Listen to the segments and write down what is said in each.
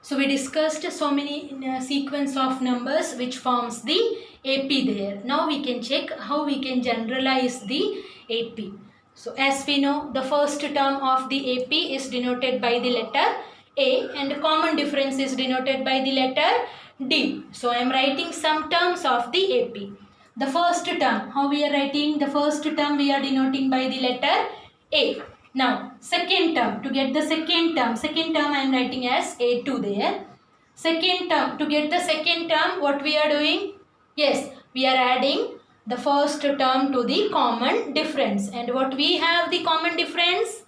So we discussed so many sequence of numbers which forms the AP there. Now we can check how we can generalize the AP. So as we know, the first term of the AP is denoted by the letter A and common difference is denoted by the letter D. So I am writing some terms of the AP. The first term, how we are writing? The first term we are denoting by the letter A. Now, second term, to get the second term I am writing as A2 there. Second term, to get the second term, what we are doing? Yes, we are adding the first term to the common difference. And what we have the common difference?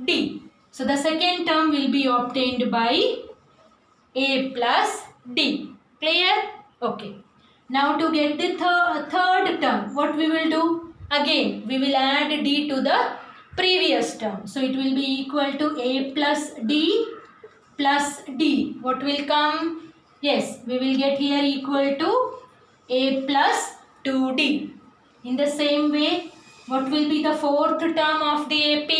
D. So, the second term will be obtained by A plus D. Clear? Okay. Now, to get the third term, what we will do? Again, we will add D to the previous term. So, it will be equal to A plus D plus D. What will come? Yes, we will get here equal to A plus 2D. In the same way, what will be the fourth term of the AP?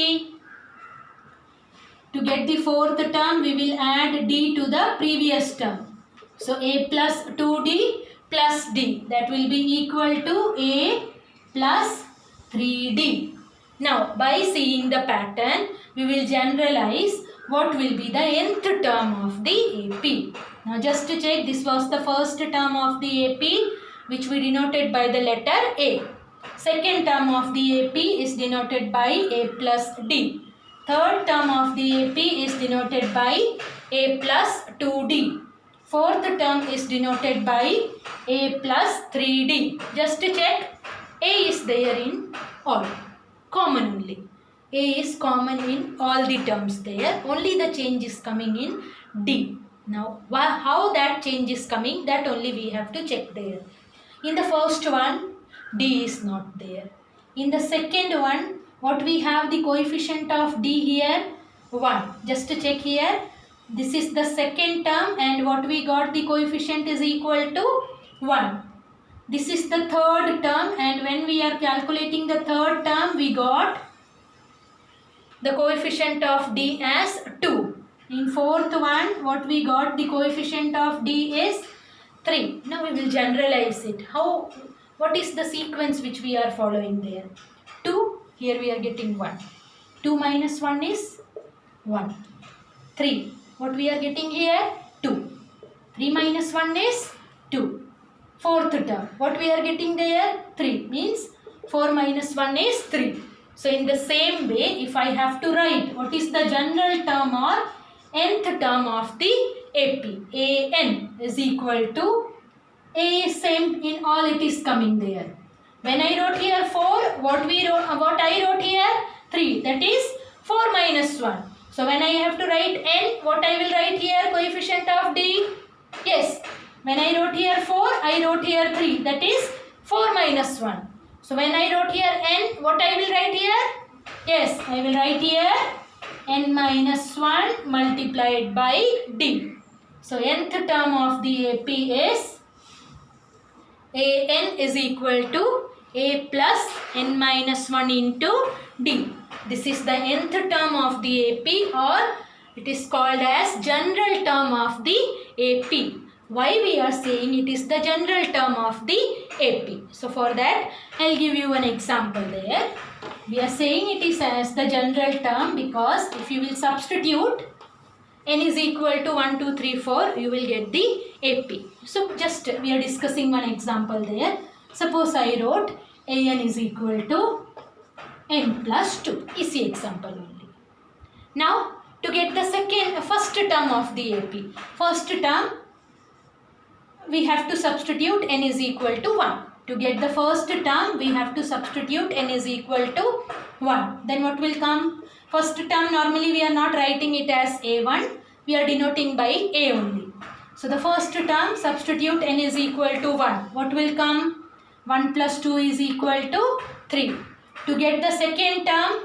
To get the fourth term, we will add D to the previous term. So, A plus 2D plus D. That will be equal to A plus 3D. Now, by seeing the pattern, we will generalize what will be the nth term of the AP. Now, just to check, this was the first term of the AP, which we denoted by the letter A. Second term of the AP is denoted by A plus D. Third term of the AP is denoted by A plus 2D. Fourth term is denoted by A plus 3D. Just to check, A is there in all. Common only. A is common in all the terms there. Only the change is coming in D. Now, how that change is coming, that only we have to check there. In the first one, D is not there. In the second one, what we have the coefficient of D here? 1. Just to check here. This is the second term and what we got the coefficient is equal to 1. This is the third term and when we are calculating the third term, we got the coefficient of D as 2. In fourth one, what we got the coefficient of D is 3. Now we will generalize it. What is the sequence which we are following there? 2, here we are getting 1. 2 minus 1 is 1. 3, what we are getting here? 2. 3 minus 1 is 2. Fourth term, what we are getting there? 3, means 4 minus 1 is 3. So, in the same way, if I have to write what is the general term or nth term of the AP, AN is equal to A, same in all it is coming there. When I wrote here 4, what I wrote here? 3, that is 4 minus 1. So, when I have to write N, what I will write here? Coefficient of D? Yes. When I wrote here 4, I wrote here 3. That is 4 minus 1. So, when I wrote here N, what I will write here? Yes, I will write here N minus 1 multiplied by D. So, nth term of the AP is AN is equal to A plus N minus 1 into D. This is the nth term of the AP or it is called as general term of the AP. Why we are saying it is the general term of the AP. So, for that, I will give you an example there. We are saying it is as the general term because if you will substitute N is equal to 1, 2, 3, 4, you will get the AP. So, just we are discussing one example there. Suppose I wrote AN is equal to N plus 2. Easy example only. Now, to get the first term of the AP. First term, we have to substitute N is equal to 1. To get the first term, we have to substitute N is equal to 1. Then what will come? First term, normally we are not writing it as A1. We are denoting by A only. So, the first term, substitute N is equal to 1. What will come? 1 plus 2 is equal to 3. To get the second term,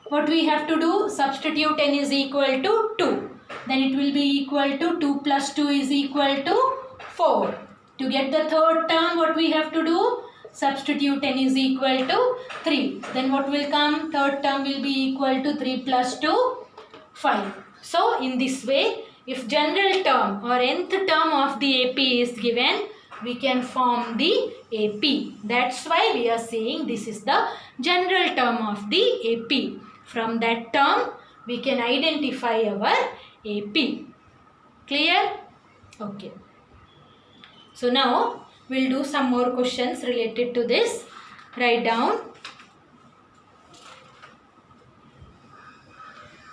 what we have to do? Substitute N is equal to 2. Then it will be equal to 2 plus 2 is equal to 4. To get the third term, what we have to do? Substitute N is equal to 3. Then what will come? Third term will be equal to 3 plus 2, 5. So, in this way, if general term or nth term of the AP is given, we can form the AP. That's why we are saying this is the general term of the AP. From that term, we can identify our AP. Clear? Okay. So now, we'll do some more questions related to this. Write down.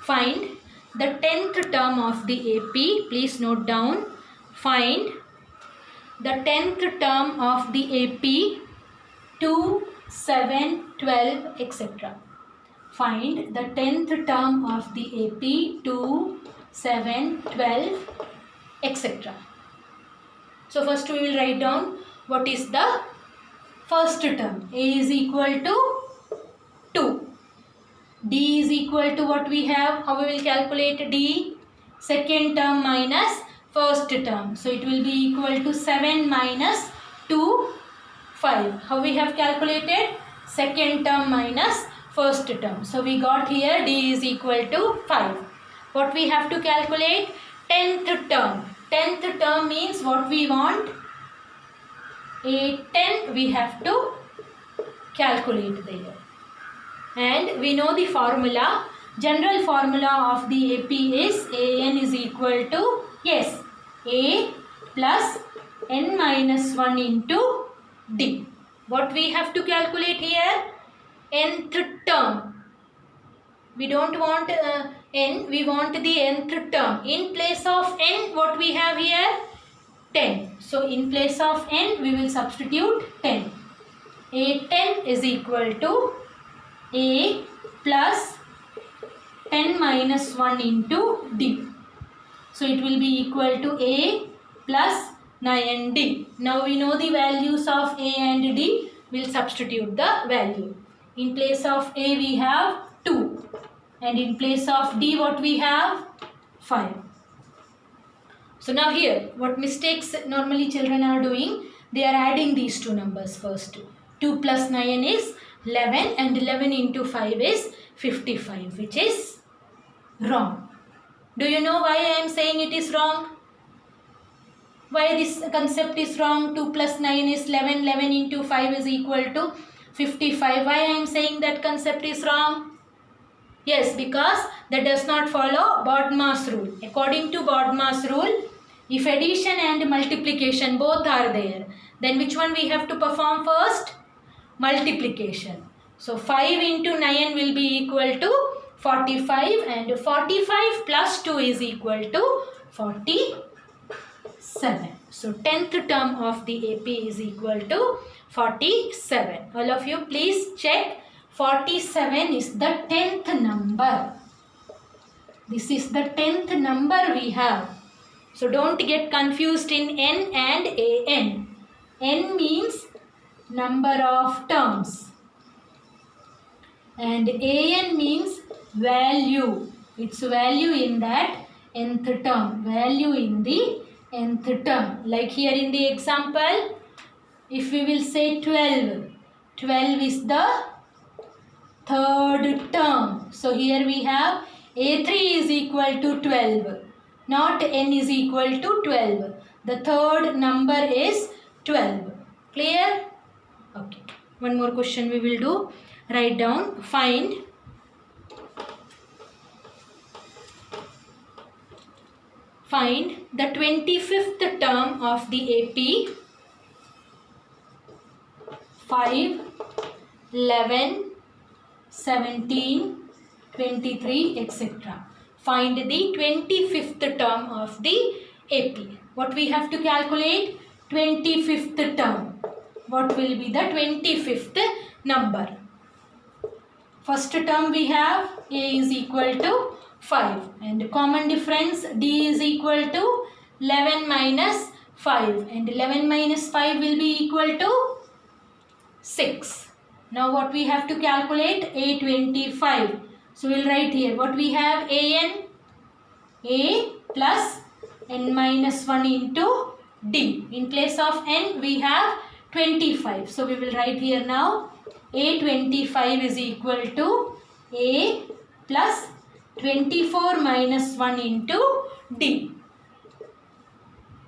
Find the 10th term of the AP. Please note down. Find the 10th term of the AP 2, 7, 12, etc. Find the 10th term of the AP 2, 7, 12, etc. So first we will write down what is the first term. A is equal to 2. D is equal to what we have. How we will calculate D? Second term minus first term. So it will be equal to 7 minus 2, 5. How we have calculated? Second term minus first term. So we got here D is equal to 5. What we have to calculate? 10th term. 10th term means what we want? A 10 we have to calculate there. And we know the formula. General formula of the AP is AN is equal to, yes, A plus N minus 1 into D. What we have to calculate here? Nth term. We don't want N, we want the nth term. In place of N, what we have here? 10. So in place of N, we will substitute 10. A10 is equal to A plus 10 minus 1 into D. So it will be equal to A plus 9D. Now we know the values of A and D. We'll substitute the value. In place of A we have 2. And in place of D what we have? 5. So now here, what mistakes normally children are doing? They are adding these two numbers first. 2 plus 9 is 11 and 11 into 5 is 55, which is wrong. Do you know why I am saying it is wrong? Why this concept is wrong? 2 plus 9 is 11, 11 into 5 is equal to 55. Why I am saying that concept is wrong? Yes, because that does not follow BODMAS rule. According to BODMAS rule, if addition and multiplication both are there, then which one we have to perform first? Multiplication. So 5 into 9 will be equal to 45 and 45 plus 2 is equal to 47. So 10th term of the AP is equal to 47. All of you please check. 47 is the 10th number. This is the 10th number we have. So don't get confused in N and AN. N means number of terms. And AN means value. Its value in that nth term. Value in the nth term. Like here in the example, if we will say 12. 12 is the third term. So here we have A3 is equal to 12. Not N is equal to 12. The third number is 12. Clear? Okay. One more question we will do. Write down. Find the 25th term of the AP 5, 11, 17, 23, etc. Find the 25th term of the AP. What we have to calculate? 25th term. What will be the 25th number? First term we have A is equal to 5 and common difference D is equal to 11 minus 5 and 11 minus 5 will be equal to 6. Now what we have to calculate? A25. So we'll write here what we have. AN, A plus N minus 1 into D. In place of N we have 25. So we will write here now A25 is equal to A plus 24 minus 1 into D.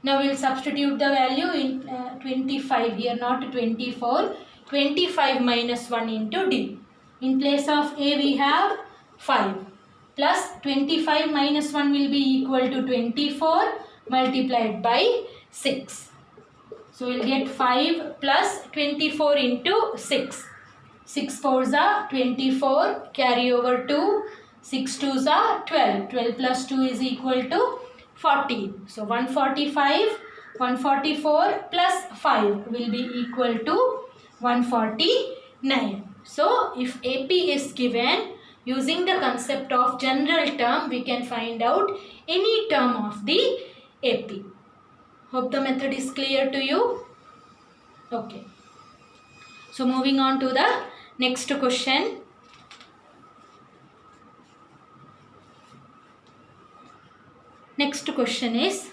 Now we will substitute the value in 25 here, not 24. 25 minus 1 into D. In place of A we have 5 plus 25 minus 1 will be equal to 24 multiplied by 6. So we will get 5 plus 24 into 6. 6 4s are 24, carry over 2, 6 2s are 12. 12 plus 2 is equal to 14. So 145, 144 plus 5 will be equal to 149. So if AP is given, using the concept of general term, we can find out any term of the AP. Hope the method is clear to you. Okay. So moving on to the next question. Next question is,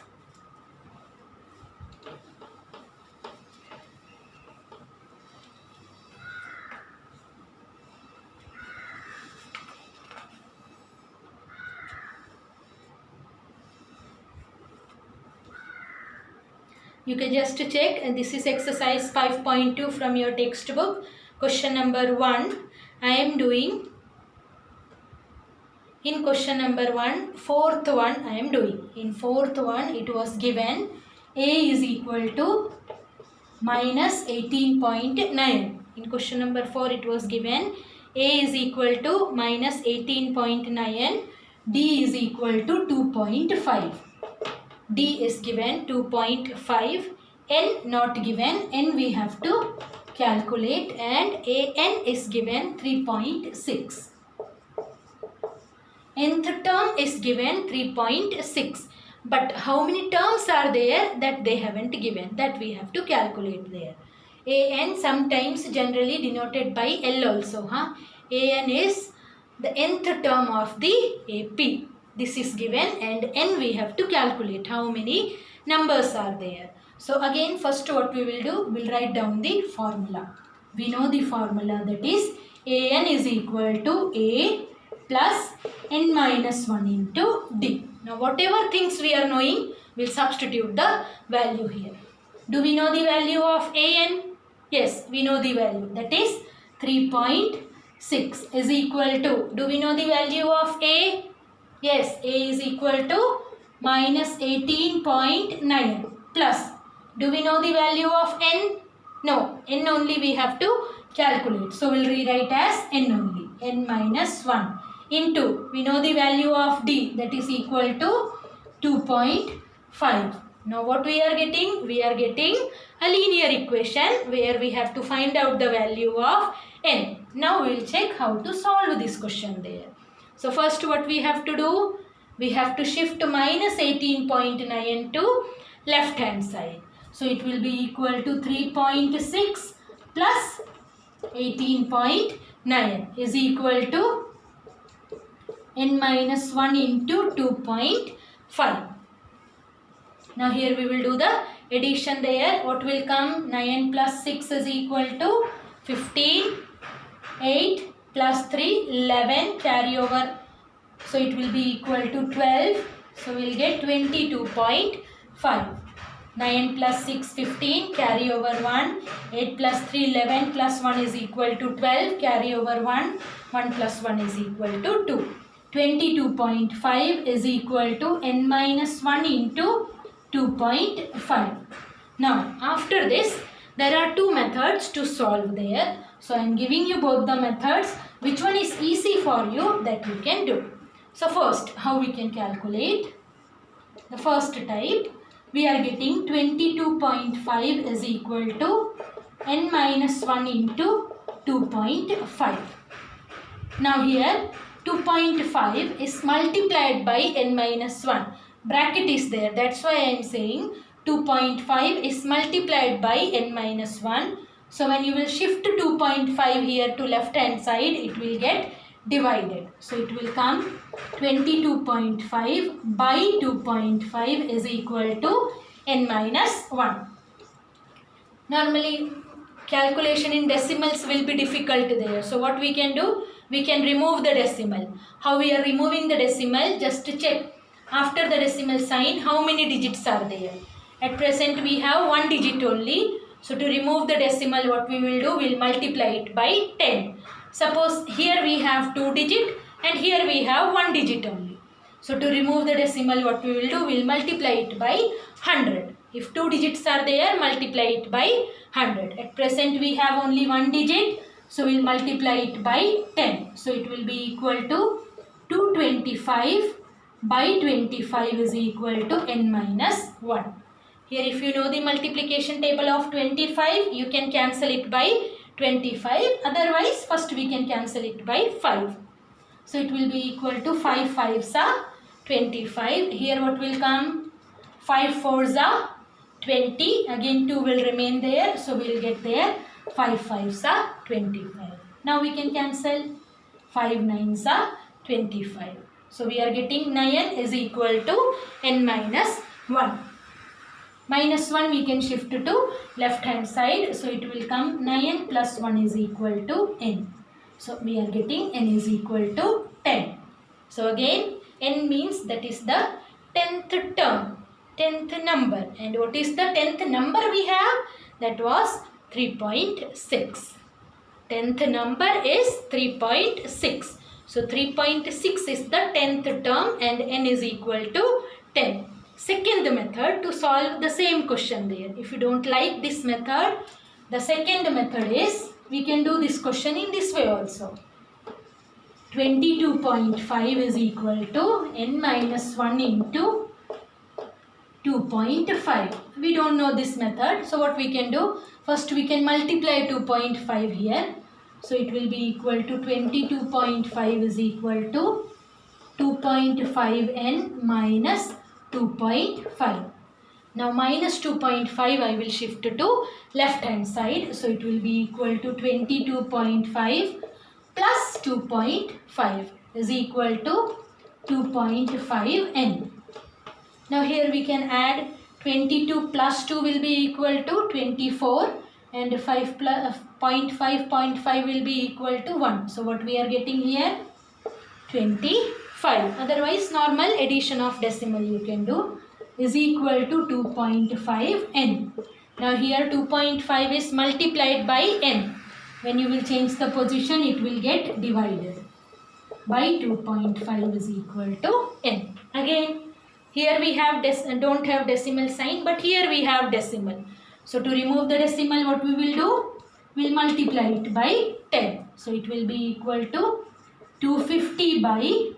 you can just check, and this is exercise 5.2 from your textbook. Question number 1 I am doing. In question number 1, fourth one I am doing. In fourth one it was given A is equal to minus 18.9. In question number 4 it was given A is equal to minus 18.9. D is equal to 2.5. D is given 2.5. N not given. N we have to calculate, and AN is given 3.6. Nth term is given 3.6. But how many terms are there that they haven't given? That we have to calculate there. AN sometimes generally denoted by L also. AN is the nth term of the AP. This is given, and N we have to calculate how many numbers are there. So again, first what we will do, we will write down the formula. We know the formula, that is AN is equal to A plus N minus 1 into D. Now whatever things we are knowing, we will substitute the value here. Do we know the value of AN? Yes, we know the value, that is 3.6 is equal to, do we know the value of A? Yes, A is equal to minus 18.9 plus, do we know the value of N? No, N only we have to calculate. So we will rewrite as N only, N minus 1 into, we know the value of D, that is equal to 2.5. Now what we are getting? We are getting a linear equation where we have to find out the value of N. Now we will check how to solve this question there. So first what we have to do? We have to shift minus 18.9 to left hand side. So it will be equal to 3.6 plus 18.9 is equal to N minus 1 into 2.5. Now here we will do the addition there. What will come? 9 plus 6 is equal to 15. 8 plus 3, 11, carry over. So it will be equal to 12. So we will get 22.5. 9 plus 6, 15, carry over 1. 8 plus 3, 11 plus 1 is equal to 12, carry over 1. 1 plus 1 is equal to 2. 22.5 is equal to N minus 1 into 2.5. Now after this, there are two methods to solve there. So I am giving you both the methods. Which one is easy for you, that you can do. So first, how we can calculate? The first type, we are getting 22.5 is equal to N minus 1 into 2.5. Now here 2.5 is multiplied by N minus 1. Bracket is there. That's why I am saying 2.5 is multiplied by N minus 1. So when you will shift 2.5 here to left hand side, it will get divided. So it will come 22.5 by 2.5 is equal to N minus 1. Normally calculation in decimals will be difficult there. So what we can do? We can remove the decimal. How we are removing the decimal? Just to check after the decimal sign how many digits are there. At present we have one digit only. So to remove the decimal, what we will do, we'll multiply it by 10. Suppose here we have 2 digit and here we have 1 digit only. So to remove the decimal, what we will do, we'll multiply it by 100. If 2 digits are there, multiply it by 100. At present we have only 1 digit. So we'll multiply it by 10. So it will be equal to 225 by 25 is equal to n minus 1. Here if you know the multiplication table of 25, you can cancel it by 25. Otherwise, first we can cancel it by 5. So it will be equal to 5 5s are 25. Here what will come? 5 4s are 20. Again 2 will remain there. So we will get there 5 5s are 25. Now we can cancel 5 9s are 25. So we are getting 9 is equal to n minus 1. Minus 1 we can shift to left hand side. So it will come 9 plus 1 is equal to n. So we are getting n is equal to 10. So again n means that is the 10th term, 10th number. And what is the 10th number we have? That was 3.6. 10th number is 3.6. So 3.6 is the 10th term and n is equal to 10. Second method to solve the same question there. If you don't like this method, the second method is we can do this question in this way also. 22.5 is equal to n minus 1 into 2.5. We don't know this method. So what we can do? First we can multiply 2.5 here. So it will be equal to 22.5 is equal to 2.5n minus 2.5. Now minus 2.5 I will shift to left hand side. So it will be equal to 22.5 plus 2.5 is equal to 2.5n. Now here we can add 22 plus 2 will be equal to 24 and 5 plus 0.5 will be equal to 1. So what we are getting here? 25. Otherwise normal addition of decimal you can do is equal to 2.5n. Now here 2.5 is multiplied by n. When you will change the position, it will get divided by 2.5 is equal to n. Again here we have don't have decimal sign, but here we have decimal. So to remove the decimal, what we will do? We'll multiply it by 10. So it will be equal to 250 by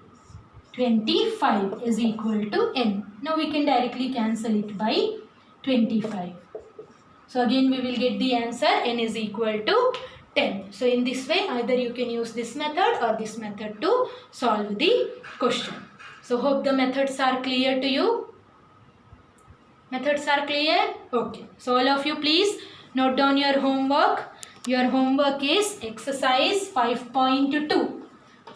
25 is equal to n. Now we can directly cancel it by 25. So again we will get the answer n is equal to 10. So in this way either you can use this method or this method to solve the question. So hope the methods are clear to you. Methods are clear? Okay. So all of you please note down your homework. Your homework is exercise 5.2.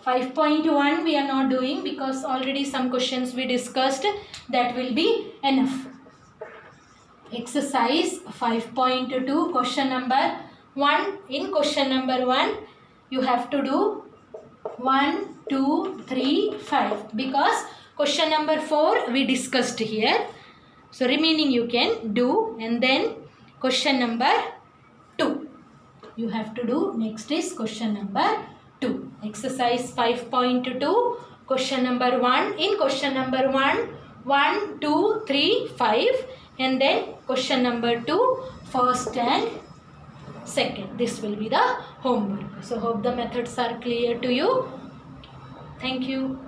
5.1 we are not doing because already some questions we discussed. That will be enough. Exercise 5.2 question number 1. In question number 1 you have to do 1, 2, 3, 5 because question number 4 we discussed here. So remaining you can do, and then question number 2 you have to do. Next is question number 2. Exercise 5.2 question number 1. In question number 1, 1, 2, 3, 5 and then question number 2 first and second. This will be the homework. So hope the methods are clear to you. Thank you.